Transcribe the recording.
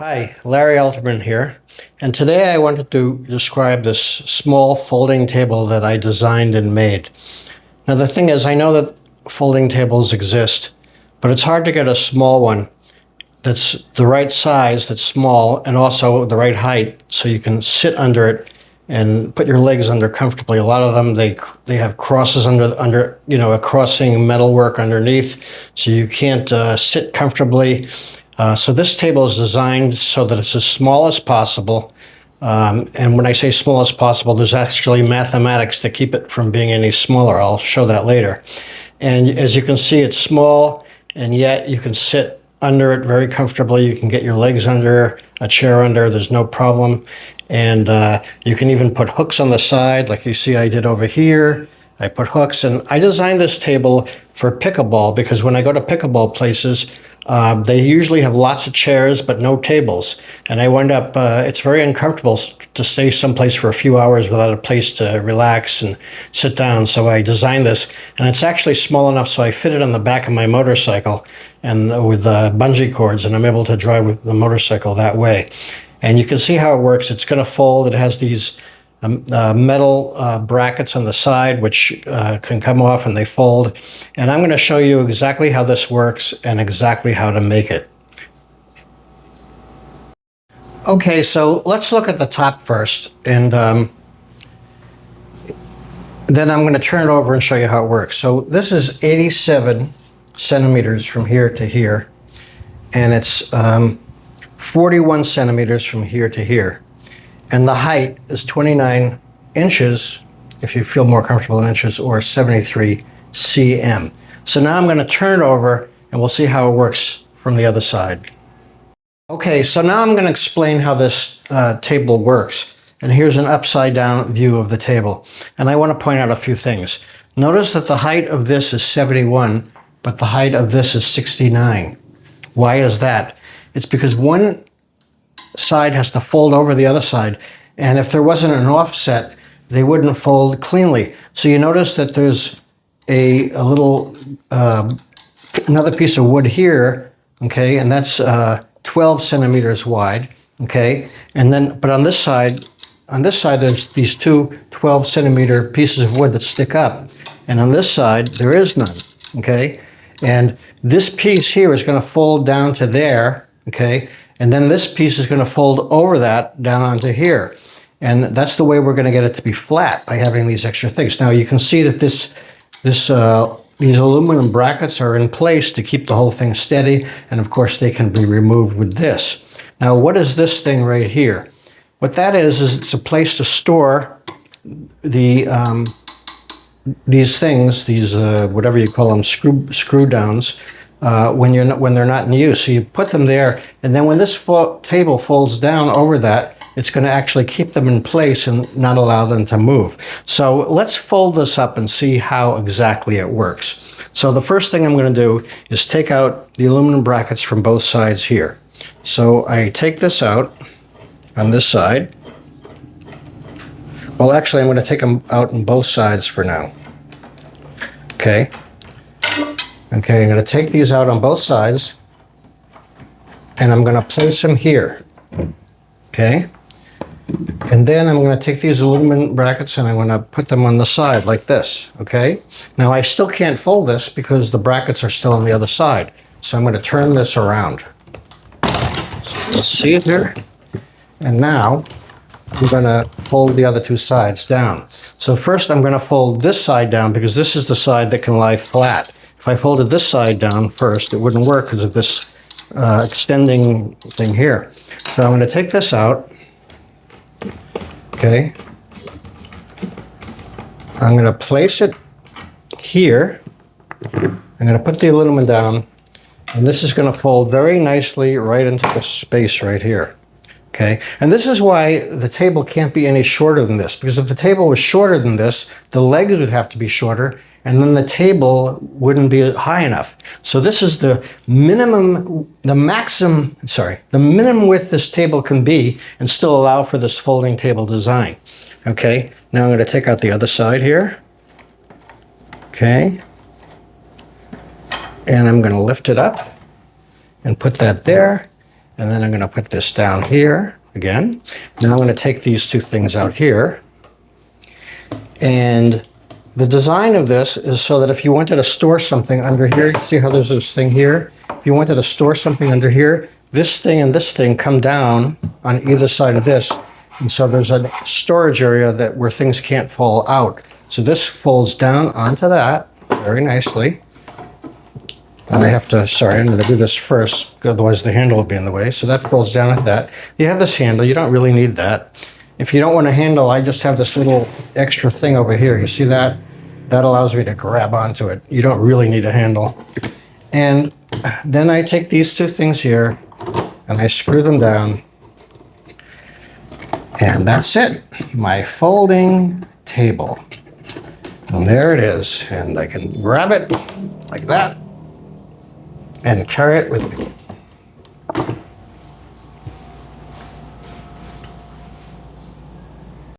Hi, Larry Alterman here, and today I wanted to describe this small folding table that I designed and made. Now the thing is, I know that folding tables exist, but it's hard to get a small one that's the right size, that's small, and also the right height, so you can sit under it and put your legs under comfortably. A lot of them, they have crosses under a crossing metalwork underneath, so you can't sit comfortably. So this table is designed so that it's as small as possible. And when I say small as possible, there's actually mathematics to keep it from being any smaller. I'll show that later. And as you can see, it's small, and yet you can sit under it very comfortably. You can get your legs under, a chair under, there's no problem. And you can even put hooks on the side, like you see I did over here. I put hooks, and I designed this table for pickleball because when I go to pickleball places, they usually have lots of chairs but no tables. And I wind up, it's very uncomfortable to stay someplace for a few hours without a place to relax and sit down. So I designed this, and it's actually small enough so I fit it on the back of my motorcycle and with bungee cords, and I'm able to drive with the motorcycle that way. And you can see how it works. It's going to fold. It has these metal brackets on the side which can come off and they fold. And I'm going to show you exactly how this works and exactly how to make it. Okay, so let's look at the top first, and then I'm going to turn it over and show you how it works. So this is 87 centimeters from here to here, and it's 41 centimeters from here to here. And the height is 29 inches, if you feel more comfortable in inches, or 73 cm. So now I'm going to turn it over and we'll see how it works from the other side. Okay, so now I'm going to explain how this table works. And here's an upside down view of the table. And I want to point out a few things. Notice that the height of this is 71, but the height of this is 69. Why is that? It's because one side has to fold over the other side, and if there wasn't an offset, they wouldn't fold cleanly. So you notice that there's a little another piece of wood here, okay, and that's 12 centimeters wide, okay, and then but on this side there's these two 12 centimeter pieces of wood that stick up, and on this side there is none, okay, and this piece here is going to fold down to there, okay. And then this piece is going to fold over that down onto here. And that's the way we're going to get it to be flat, by having these extra things. Now you can see that these aluminum brackets are in place to keep the whole thing steady. And of course they can be removed with this. Now what is this thing right here? What that is it's a place to store these things, whatever you call them, screw downs. When they're not in use. So you put them there, and then when this table folds down over that, it's going to actually keep them in place and not allow them to move. So let's fold this up and see how exactly it works. So the first thing I'm going to do is take out the aluminum brackets from both sides here. So I take this out on this side. Well, actually, I'm going to take them out on both sides for now. Okay. Okay, I'm going to take these out on both sides, and I'm going to place them here, okay? And then I'm going to take these aluminum brackets and I'm going to put them on the side like this, okay? Now I still can't fold this because the brackets are still on the other side, so I'm going to turn this around. So let's see it here. And now I'm going to fold the other two sides down. So first I'm going to fold this side down because this is the side that can lie flat. If I folded this side down first, it wouldn't work because of this extending thing here. So I'm going to take this out. Okay. I'm going to place it here. I'm going to put the aluminum down, and this is going to fold very nicely right into the space right here. Okay, and this is why the table can't be any shorter than this, because if the table was shorter than this, the legs would have to be shorter, and then the table wouldn't be high enough. So this is the minimum width this table can be and still allow for this folding table design. Okay, now I'm going to take out the other side here. Okay, and I'm going to lift it up and put that there. And then I'm going to put this down here again. Now I'm going to take these two things out here. And the design of this is so that if you wanted to store something under here, see how there's this thing here? If you wanted to store something under here, this thing and this thing come down on either side of this. And so there's a storage area that where things can't fall out. So this folds down onto that very nicely. And I have to, sorry, I'm going to do this first, otherwise the handle will be in the way. So that folds down like that. You have this handle, you don't really need that. If you don't want a handle, I just have this little extra thing over here. You see that? That allows me to grab onto it. You don't really need a handle. And then I take these two things here and I screw them down. And that's it, my folding table. And there it is. And I can grab it like that and carry it with me.